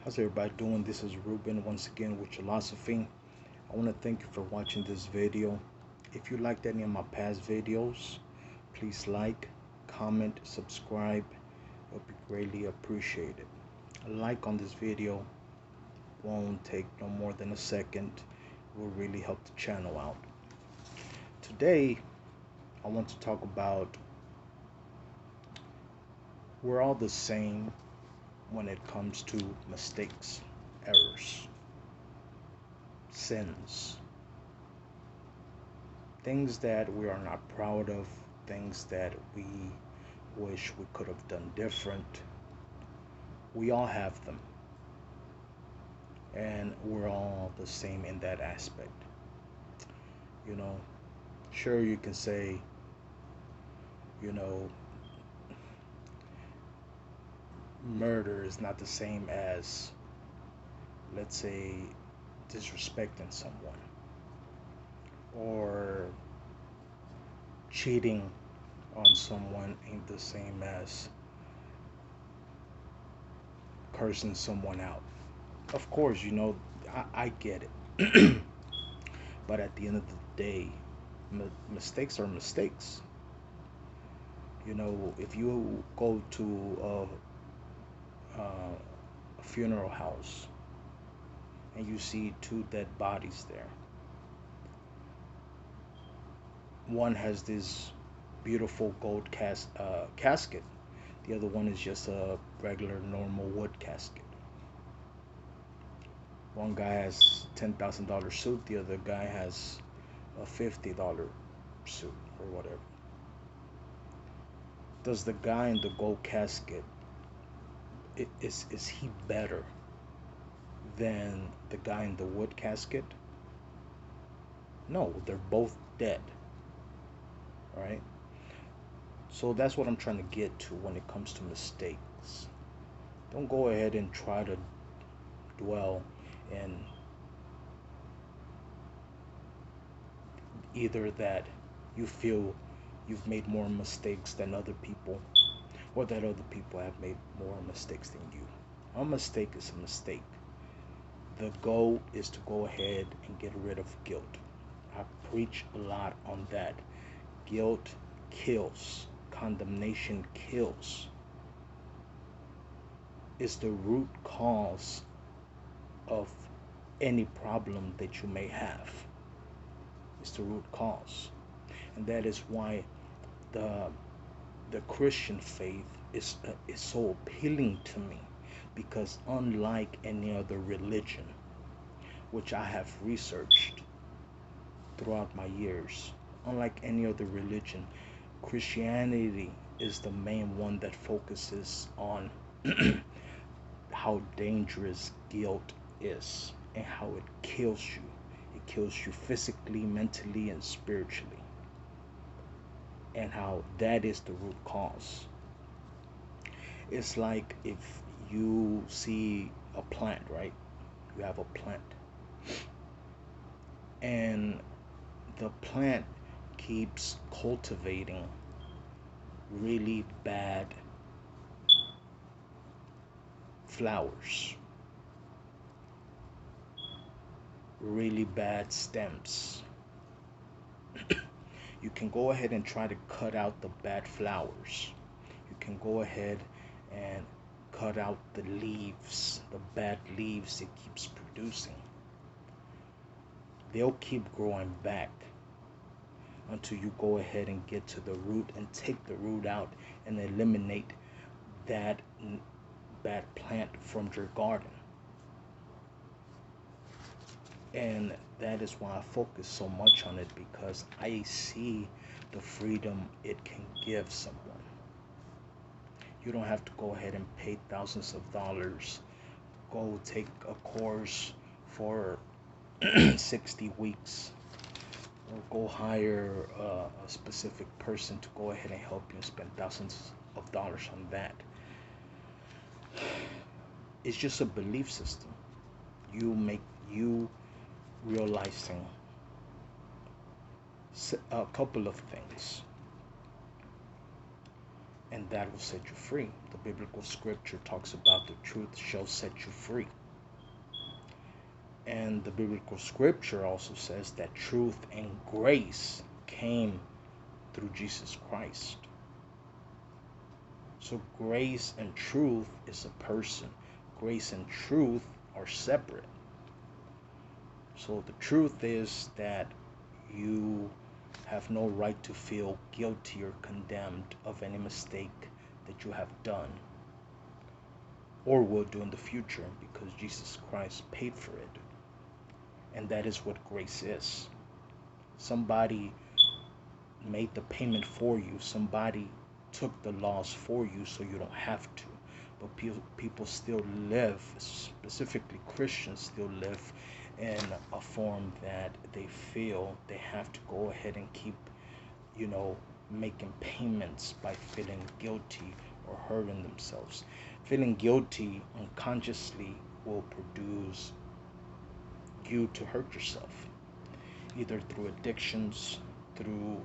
How's everybody doing? This is Ruben once again with Philosophy. I want to thank you for watching this video. If you liked any of my past videos, please like, comment, subscribe. It would be greatly appreciated. A like on this video won't take no more than a second. It will really help the channel out. Today, I want to talk about we're all the same when it comes to mistakes, errors, sins, things that we are not proud of, things that we wish we could have done different. We all have them, and we're all the same in that aspect. You know, sure, you can say, you know, murder is not the same as, let's say, disrespecting someone or cheating on someone ain't the same as cursing someone out. Of course, I get it. But at the end of the day, mistakes are mistakes. If you go to a funeral house and you see two dead bodies there, one has this beautiful gold casket, the other one is just a regular normal wood casket. One guy has $10,000 suit, the other guy has a $50 suit or whatever. Does the guy in the gold casket, is he better than the guy in the wood casket? No, they're both dead, right? So that's what I'm trying to get to when it comes to mistakes. Don't go ahead and try to dwell in either that you feel you've made more mistakes than other people, or that other people have made more mistakes than you. A mistake is a mistake. The goal is to go ahead and get rid of guilt. I preach a lot on that. Guilt kills. Condemnation kills. It's the root cause of any problem that you may have. It's the root cause. And that is why the Christian faith is so appealing to me, because unlike any other religion, which I have researched throughout my years, unlike any other religion, Christianity is the main one that focuses on how dangerous guilt is and how it kills you. It kills you physically, mentally, and spiritually, and how that is the root cause. It's like if you see a plant, right? You have a plant, and the plant keeps cultivating really bad flowers, really bad stems. You can go ahead and try to cut out the bad flowers. You can go ahead and cut out the leaves, the bad leaves it keeps producing. They'll keep growing back until you go ahead and get to the root and take the root out and eliminate that bad plant from your garden. And that is why I focus so much on it, because I see the freedom it can give someone. You don't have to go ahead and pay thousands of dollars, go take a course for 60 weeks, or go hire a specific person to go ahead and help you and spend thousands of dollars on that. It's just a belief system. You realizing a couple of things, and that will set you free. The biblical scripture talks about the truth shall set you free. And the biblical scripture also says that truth and grace came through Jesus Christ. So grace and truth is a person. Grace and truth are separate. So the truth is that you have no right to feel guilty or condemned of any mistake that you have done or will do in the future, because Jesus Christ paid for it. And that is what grace is. Somebody made the payment for you. Somebody took the loss for you so you don't have to. But people still live, specifically Christians still live in a form that they feel they have to go ahead and keep, making payments by feeling guilty or hurting themselves. Feeling guilty unconsciously will produce you to hurt yourself, either through addictions, through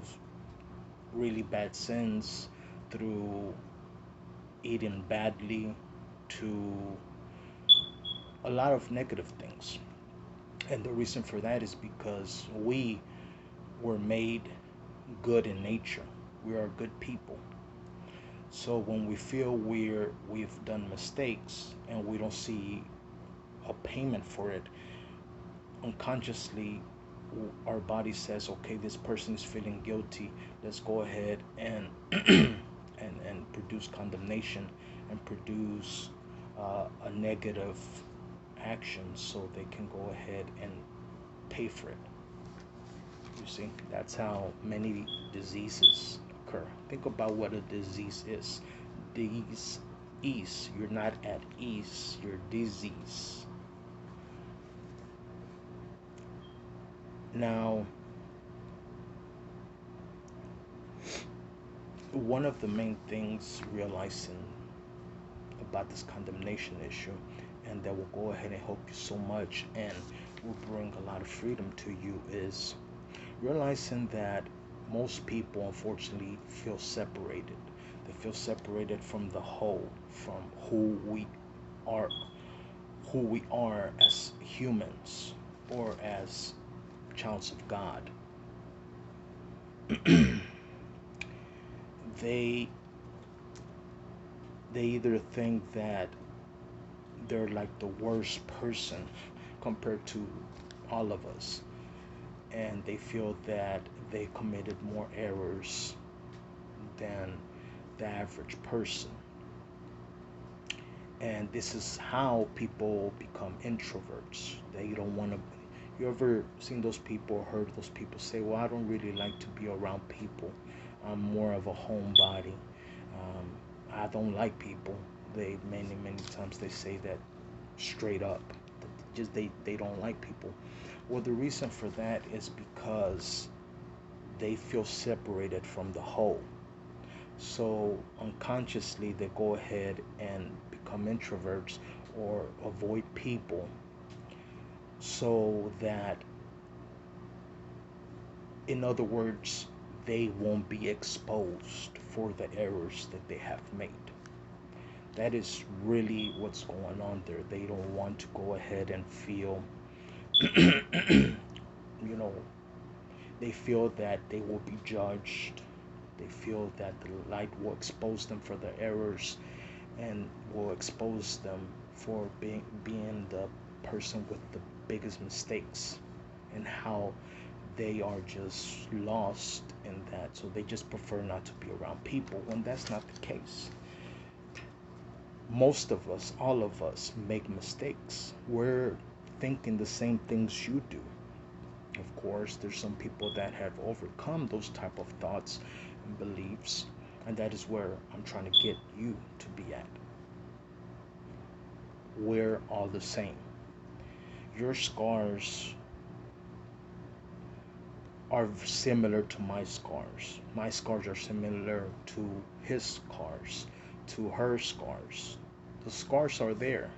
really bad sins, through eating badly, to a lot of negative things. And the reason for that is because we were made good in nature. We are good people. So when we feel we've done mistakes and we don't see a payment for it, unconsciously our body says, okay, this person is feeling guilty, let's go ahead and and produce condemnation and produce a negative action so they can go ahead and pay for it. You see, that's how many diseases occur. Think about what a disease is. Disease, you're not at ease, you're disease. Now, one of the main things realizing about this condemnation issue, and that will go ahead and help you so much and will bring a lot of freedom to you, is realizing that most people unfortunately feel separated. They feel separated from the whole, from are who we are as humans or as childs of God. they they either think that they're like the worst person compared to all of us, and they feel that they committed more errors than the average person. And this is how people become introverts. They don't want to. You ever seen those people, heard those people say, well, I don't really like to be around people, I'm more of a homebody. I don't like people. They many times they say that straight up. Just they don't like people. Well, the reason for that is because they feel separated from the whole. So unconsciously they go ahead and become introverts or avoid people so that, in other words, they won't be exposed for the errors that they have made. That is really what's going on there. They don't want to go ahead and feel, you know, they feel that they will be judged. They feel that the light will expose them for their errors and will expose them for being the person with the biggest mistakes, and how they are just lost in that. So they just prefer not to be around people, when that's not the case. Most of us, all of us, make mistakes. We're thinking the same things you do. Of course, there's some people that have overcome those type of thoughts and beliefs, and that is where I'm trying to get you to be at. We're all the same. Your scars are similar to my scars. My scars are similar to his scars, to her scars. The scars are there,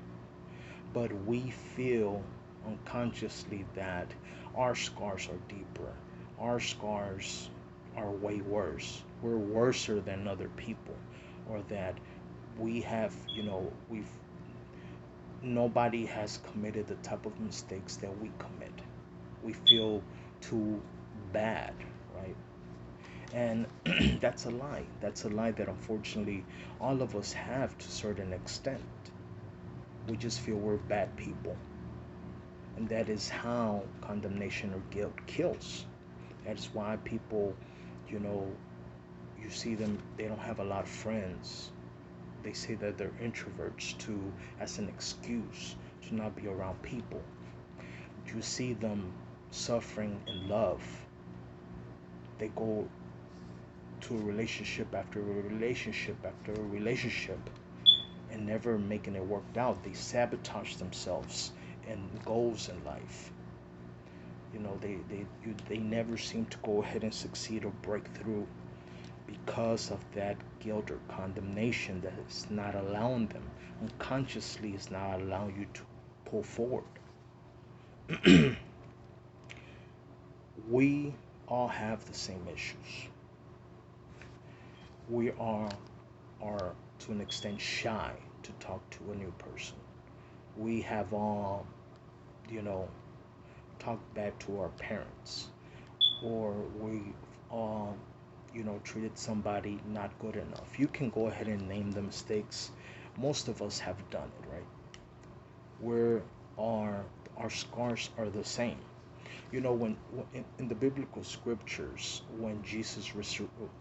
but we feel unconsciously that our scars are deeper. Our scars are way worse. We're worser than other people. or that we have, we've nobody has committed the type of mistakes that we commit. We feel too bad, right? And that's a lie. That's a lie that unfortunately all of us have to a certain extent. We just feel we're bad people. And that is how condemnation or guilt kills. That is why people, you know, you see them, they don't have a lot of friends. They say that they're introverts to as an excuse to not be around people. You see them suffering in love. They go to a relationship after a relationship after a relationship and never making it worked out. They sabotage themselves and goals in life. They never seem to go ahead and succeed or break through because of that guilt or condemnation that is not allowing them, unconsciously is not allowing you to pull forward. We all have the same issues. We are to an extent shy to talk to a new person. We have all, you know, talked bad to our parents, or we all, treated somebody not good enough. You can go ahead and name the mistakes. Most of us have done it, right? Where our scars are the same. When in the biblical scriptures, when Jesus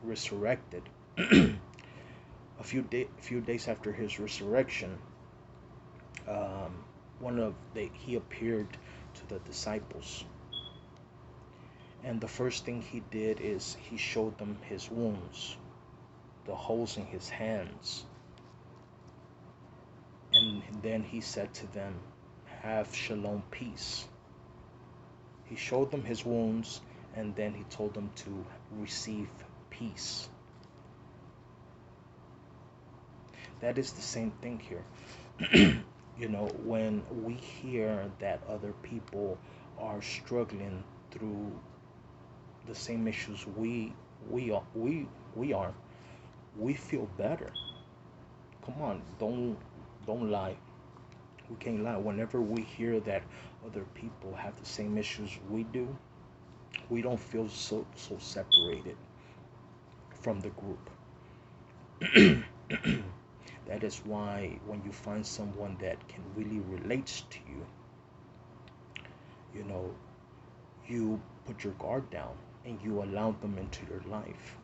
resurrected, a few days after his resurrection, um, he appeared to the disciples, and the first thing he did is he showed them his wounds, the holes in his hands, and then he said to them, "Have shalom, peace." He showed them his wounds, and then he told them to receive peace. That is the same thing here. When we hear that other people are struggling through the same issues we are, we feel better. Come on, don't lie. We can't lie. Whenever we hear that other people have the same issues we do, we don't feel so separated from the group. That is why when you find someone that can really relate to you, you know, you put your guard down and you allow them into your life.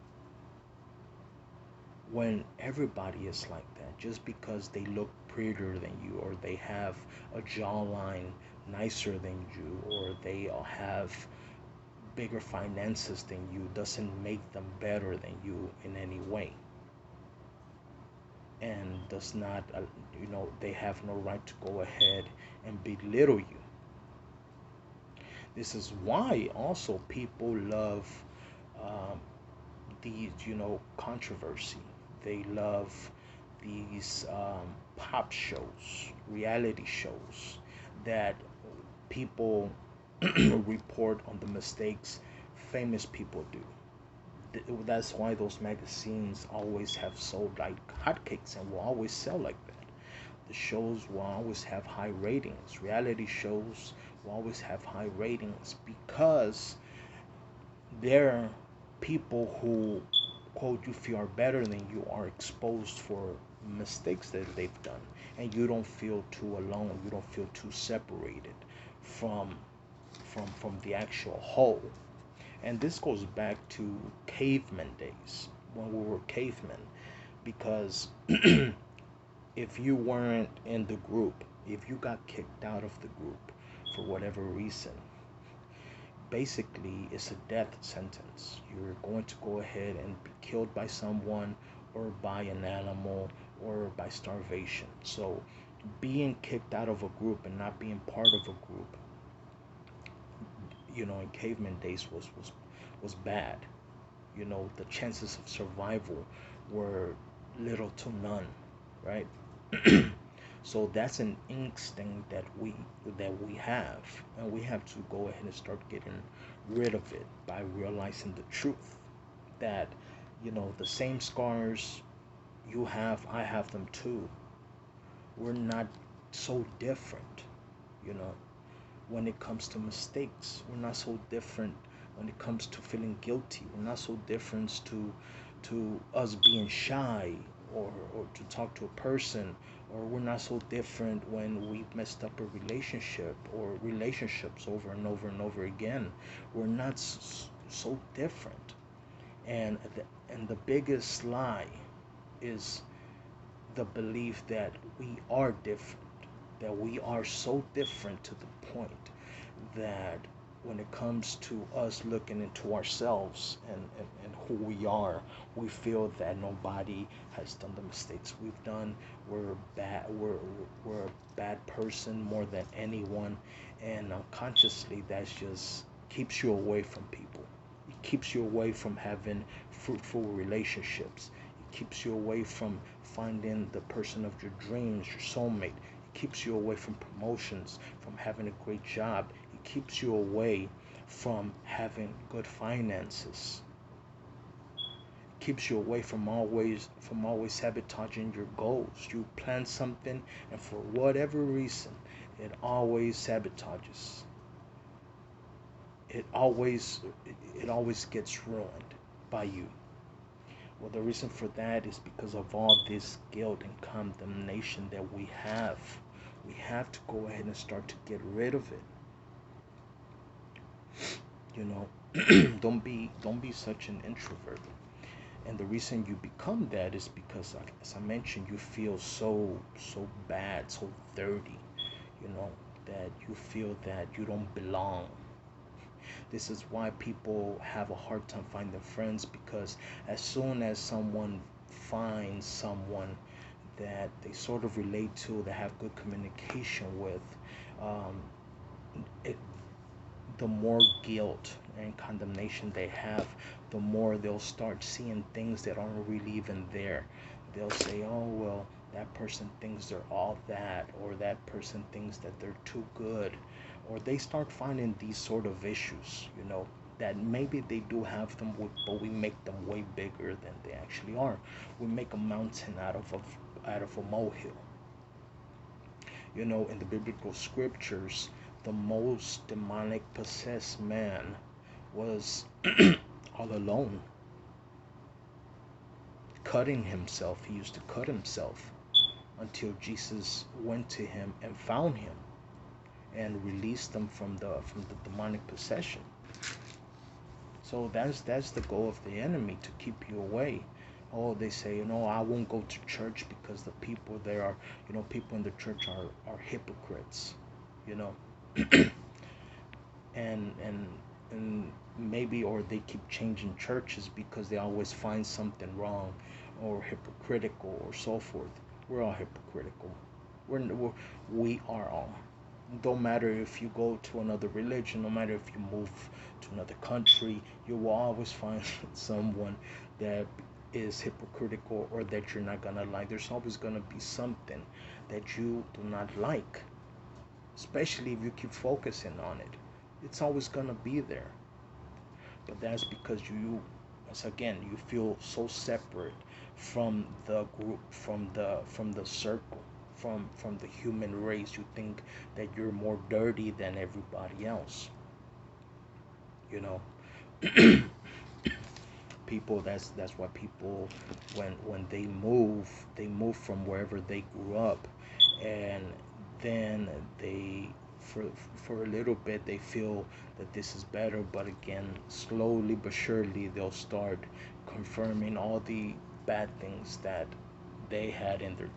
When everybody is like that, just because they look prettier than you, or they have a jawline nicer than you, or they have bigger finances than you, doesn't make them better than you in any way, and does not, they have no right to go ahead and belittle you. This is why also people love um, these, controversy. They love these pop shows, reality shows that people report on the mistakes famous people do. That's why those magazines always have sold like hotcakes and will always sell like that. The shows will always have high ratings. Reality shows will always have high ratings because they're people who, quote, you feel are better than you are exposed for mistakes that they've done, and you don't feel too alone. You don't feel too separated from from the actual whole. And this goes back to caveman days, when we were cavemen, because if you weren't in the group, if you got kicked out of the group for whatever reason, basically it's a death sentence. You're going to go ahead and be killed by someone, or by an animal, or by starvation. So being kicked out of a group and not being part of a group, in caveman days was bad. The chances of survival were little to none, right? So that's an instinct that we have, and we have to go ahead and start getting rid of it by realizing the truth that the same scars I have them too. We're not so different, you know. When it comes to mistakes, we're not so different. When it comes to feeling guilty, we're not so different to us being shy, or to talk to a person, or we're not so different when we've messed up a relationship or relationships over and over and over again. We're not so different. And the biggest lie is the belief that we are different, that we are so different to the point that when it comes to us looking into ourselves and who we are, we feel that nobody has done the mistakes we've done. We're a bad person more than anyone, and unconsciously that's just keeps you away from people. It keeps you away from having fruitful relationships. It keeps you away from finding the person of your dreams, your soulmate. It keeps you away from promotions, from having a great job. It keeps you away from having good finances. It keeps you away from always sabotaging your goals. You plan something, and for whatever reason, it always sabotages. It always it always gets ruined by you. Well, the reason for that is because of all this guilt and condemnation that we have. We have to go ahead and start to get rid of it. You know, don't be such an introvert. And the reason you become that is because, like, as I mentioned, you feel so bad, so dirty. You know, that you feel that you don't belong. This is why people have a hard time finding friends, because as soon as someone finds someone that they sort of relate to, that have good communication with, um, it, the more guilt and condemnation they have, the more they'll start seeing things that aren't really even there. They'll say, oh, well, that person thinks they're all that, or that person thinks that they're too good, or they start finding these sort of issues, that maybe they do have them, but we make them way bigger than they actually are. We make a mountain out of a molehill. In the biblical scriptures, the most demonic possessed man was all alone, cutting himself. He used to cut himself until Jesus went to him and found him and released them from the demonic possession. So that's the goal of the enemy, to keep you away. Oh, they say, I won't go to church because the people there are, people in the church are hypocrites, you know. And maybe, or they keep changing churches because they always find something wrong or hypocritical or so forth. We're all hypocritical. We are all. Don't matter if you go to another religion, no matter if you move to another country, you will always find someone that is hypocritical, or that you're not gonna like. There's always gonna be something that you do not like, especially if you keep focusing on it. It's always gonna be there. But that's because once again, you feel so separate from the group, from the circle, from the human race. You think that you're more dirty than everybody else. You know, people. That's why people, when they move from wherever they grew up, and then they for a little bit they feel that this is better, but again, slowly but surely, they'll start confirming all the bad things that they had in the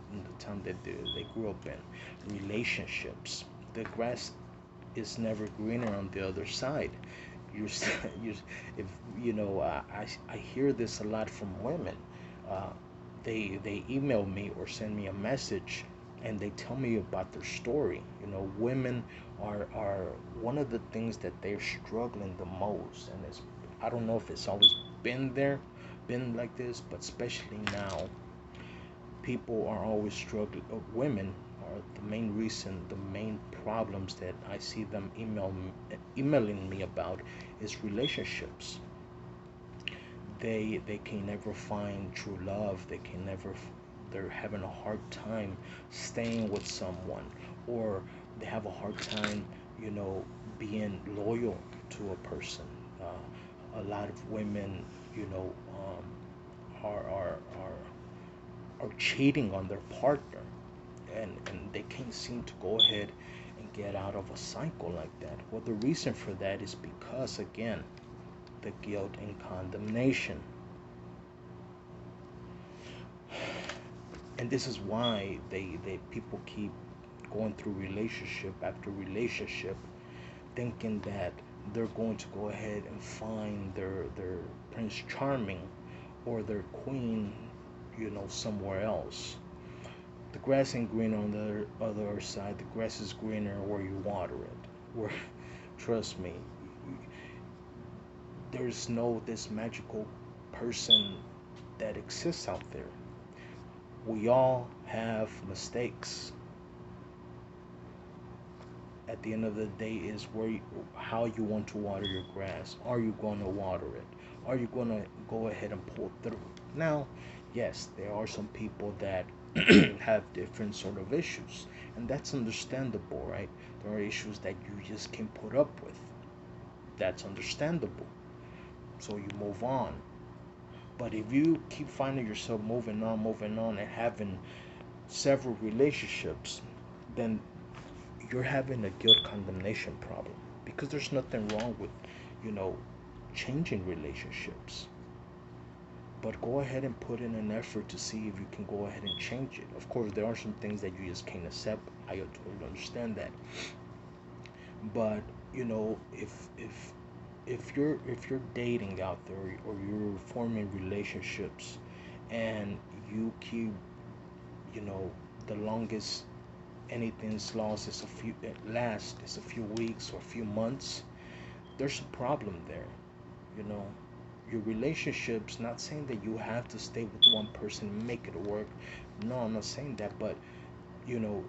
time that they grew up in. Relationships, the grass is never greener on the other side. you're, you if I hear this a lot from women. uh, they email me or send me a message, and they tell me about their story. Women are one of the things that they're struggling the most, and I don't know if it's always been like this, but especially now, people are always struggling. Women are the main reason, the main problems that I see them emailing me about is relationships. They can never find true love. They can never they're having a hard time staying with someone, or they have a hard time, you know, being loyal to a person. A lot of women, you know, are cheating on their partner, and they can't seem to go ahead and get out of a cycle like that. Well, the reason for that is because, again, the guilt and condemnation. And this is why they people keep going through relationship after relationship, thinking that they're going to go ahead and find their Prince Charming or their queen, you know, somewhere else. The grass ain't green on the other side. The grass is greener where you water it. Where, trust me, there's no this magical person that exists out there. We all have mistakes. At the end of the day, is how you want to water your grass. Are you going to water it? Are you going to go ahead and pull through? Now, yes, there are some people that have different sort of issues, and that's understandable, right? There are issues that you just can't put up with. That's understandable. So you move on. But if you keep finding yourself moving on, and having several relationships, then you're having a guilt condemnation problem, because there's nothing wrong with, you know, changing relationships. But go ahead and put in an effort to see if you can go ahead and change it. Of course, there are some things that you just can't accept. I totally understand that. But you know, if you're dating out there, or you're forming relationships, and you keep, you know, the longest anything's lost is a few it lasts is a few weeks or a few months, there's a problem there. You know, your relationships, not saying that you have to stay with one person and make it work. No, I'm not saying that, but you know,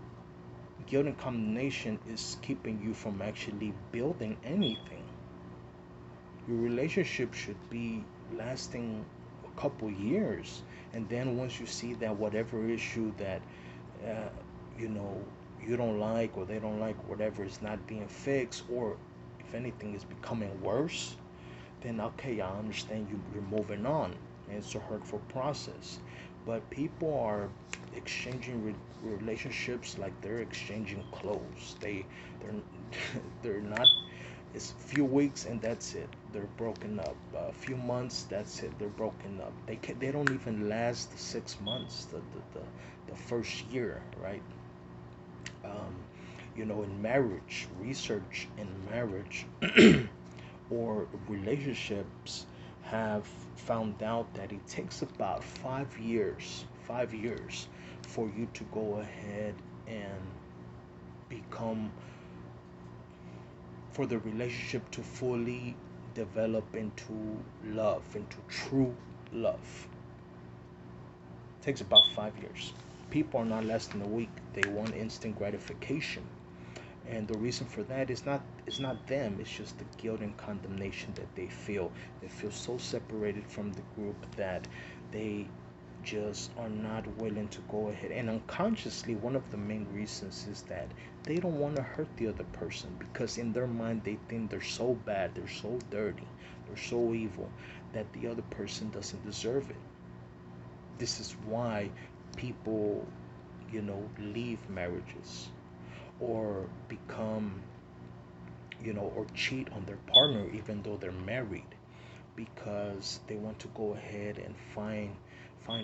guilt and condemnation is keeping you from actually building anything. Your relationship should be lasting a couple years, and then once you see that whatever issue that uh, you know, you don't like, or they don't like, whatever is not being fixed, or if anything is becoming worse, then okay, I understand you're moving on, and it's a hurtful process. But people are exchanging relationships like they're exchanging clothes. They're they're not. It's a few weeks and that's it. They're broken up. A few months, that's it. They're broken up. They don't even last the 6 months. The first year, right? Um, you know, in marriage, research in marriage or relationships have found out that it takes about 5 years for you to go ahead and become, for the relationship to fully develop into love, into true love. It takes about 5 years. People are not less than a week. They want instant gratification. And the reason for that is not them, it's just the guilt and condemnation that they feel. They feel so separated from the group that they just are not willing to go ahead, and unconsciously one of the main reasons is that they don't want to hurt the other person, because in their mind they think they're so bad, they're so dirty, they're so evil, that the other person doesn't deserve it. This is why people, you know, leave marriages, or become, you know, or cheat on their partner even though they're married, because they want to go ahead and find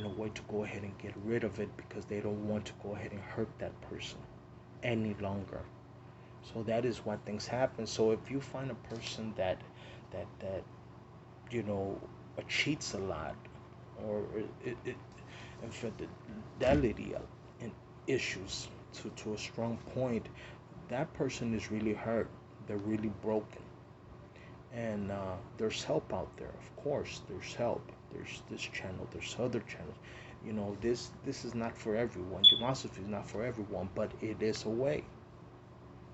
a way to go ahead and get rid of it, because they don't want to go ahead and hurt that person any longer. So that is why things happen. So if you find a person that you know, cheats a lot, or it infidelity and issues to a strong point, that person is really hurt. They're really broken. And there's help out there, of course. There's help. There's this channel, there's other channels. You know, this is not for everyone. Philosophy is not for everyone, but it is a way.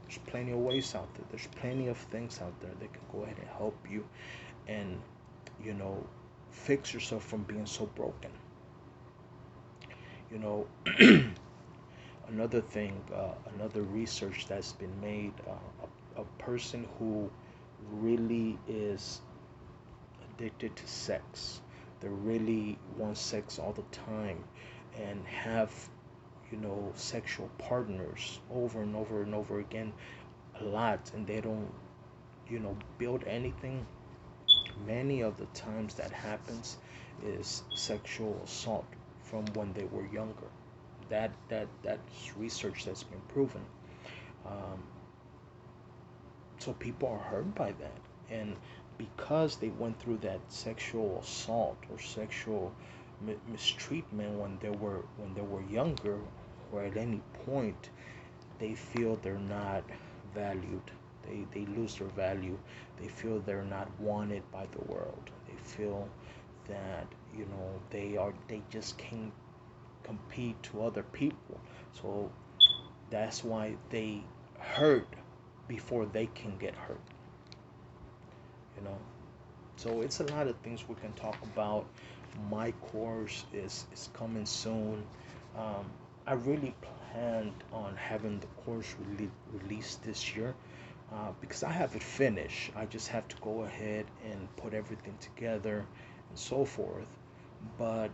There's plenty of ways out there. There's plenty of things out there that can go ahead and help you, and you know, fix yourself from being so broken. You know, another thing, another research that's been made, a person who really is addicted to sex, they really want sex all the time and have, sexual partners over and over and over again a lot, and they don't, build anything. Many of the times that happens is sexual assault from when they were younger. That's research that's been proven. Um, so people are hurt by that, and because they went through that sexual assault or sexual mistreatment when they were younger, or at any point, they feel they're not valued. They lose their value. They feel they're not wanted by the world. They feel that they just can't compete to other people. So that's why they hurt before they can get hurt. You know. So it's a lot of things we can talk about. My course is coming soon. Um, I really planned on having the course released this year, because I have it finished. I just have to go ahead and put everything together and so forth. But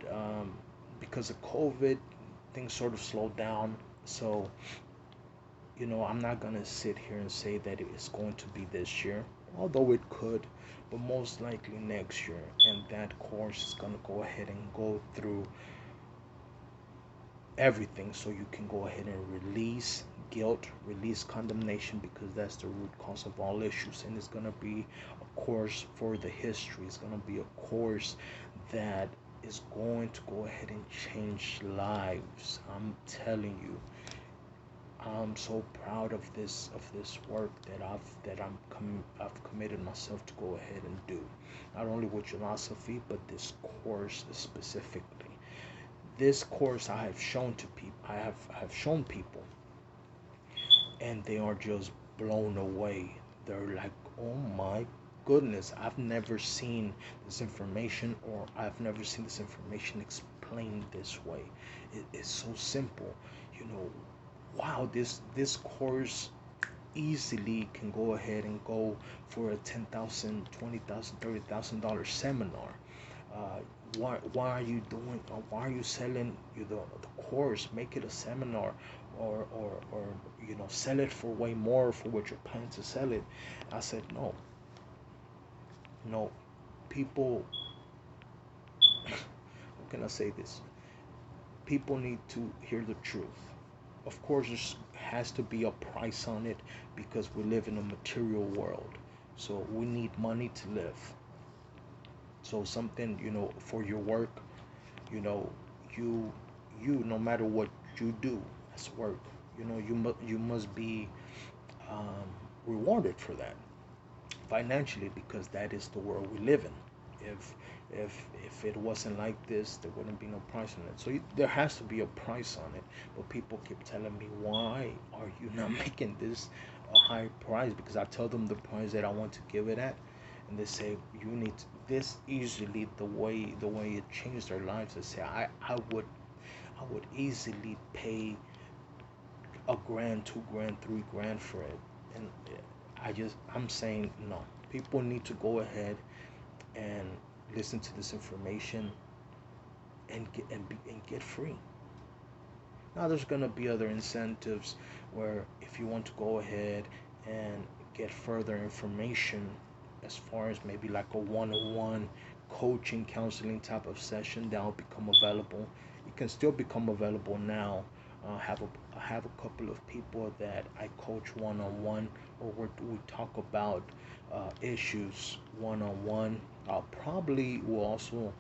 because of COVID, things sort of slowed down. So, I'm not going to sit here and say that it is going to be this year, although it could, but most likely next year. And that course is going to go ahead and go through everything, so you can go ahead and release guilt, release condemnation, because that's the root cause of all issues. And it's going to be a course for the history. It's going to be a course that is going to go ahead and change lives. I'm telling you, I'm so proud of this work I've committed myself to go ahead and do, not only with philosophy but this course specifically. This course I have shown people, and they are just blown away. They're like, "Oh my goodness, I've never seen this information, or I've never seen this information explained this way. It's so simple, you know. Wow, this course easily can go ahead and go for a 10,000, 20,000, $30,000 seminar. Uh, why are you doing? Why are you selling the course? Make it a seminar, or sell it for way more for what you're planning to sell it." I said, no, no, people. How can I say this? People need to hear the truth. Of course, there has to be a price on it, because we live in a material world. So we need money to live. So something, for your work, you know, you no matter what you do as work, you must be um, rewarded for that financially, because that is the world we live in. If it wasn't like this, there wouldn't be no price on it. So there has to be a price on it. But people keep telling me, why are you not making this a high price? Because I tell them the price that I want to give it at, and they say, you need this. Easily, the way it changed their lives, they say, I would easily pay a grand, 2 grand, 3 grand for it. And I'm saying no. People need to go ahead and listen to this information and get free. Now there's gonna be other incentives, where if you want to go ahead and get further information, as far as maybe like a one-on-one coaching, counseling type of session, that will become available. It can still become available now. I have a couple of people that I coach one-on-one, or we talk about issues one-on-one. I'll probably will also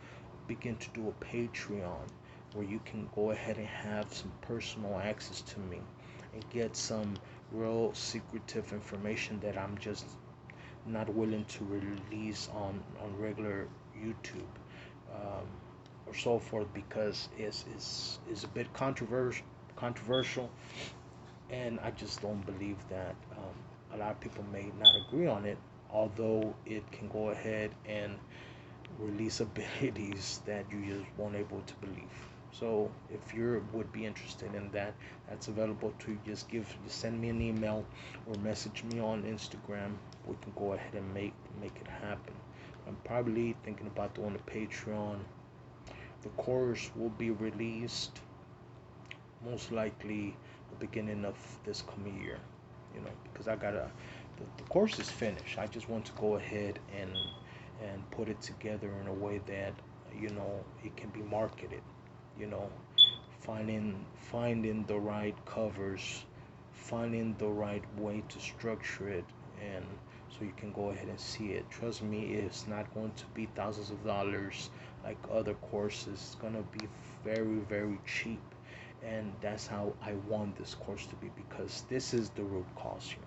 begin to do a Patreon, where you can go ahead and have some personal access to me and get some real secretive information that I'm just not willing to release on regular YouTube, um, or so forth, because it's a bit controversial, and I just don't believe that. A lot of people may not agree on it, although it can go ahead and release abilities that you just won't able to believe. So if you would be interested in that, that's available to you. Just send me an email or message me on Instagram. We can go ahead and make it happen. I'm probably thinking about doing a Patreon. The course will be released most likely the beginning of this coming year. Because the course is finished. I just want to go ahead and put it together in a way that it can be marketed. You know, finding the right covers, finding the right way to structure it, and so you can go ahead and see it. Trust me, it's not going to be thousands of dollars like other courses. It's gonna be very, very cheap, and that's how I want this course to be, because this is the root cause here.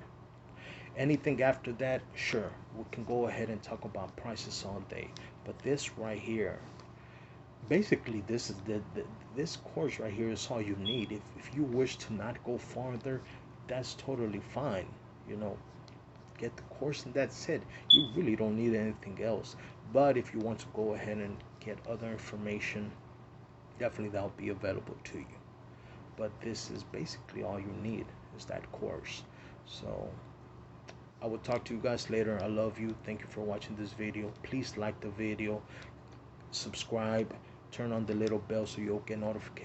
Anything after that, sure, we can go ahead and talk about prices all day, but this right here, basically, this is this course right here is all you need. If you wish to not go farther, that's totally fine. you know get the course and that's it. You really don't need anything else. But if you want to go ahead and get other information, definitely that'll be available to you. But this is basically all you need, is that course. So I will talk to you guys later. I love you. Thank you for watching this video. Please like the video, subscribe, turn on the little bell so you'll get notifications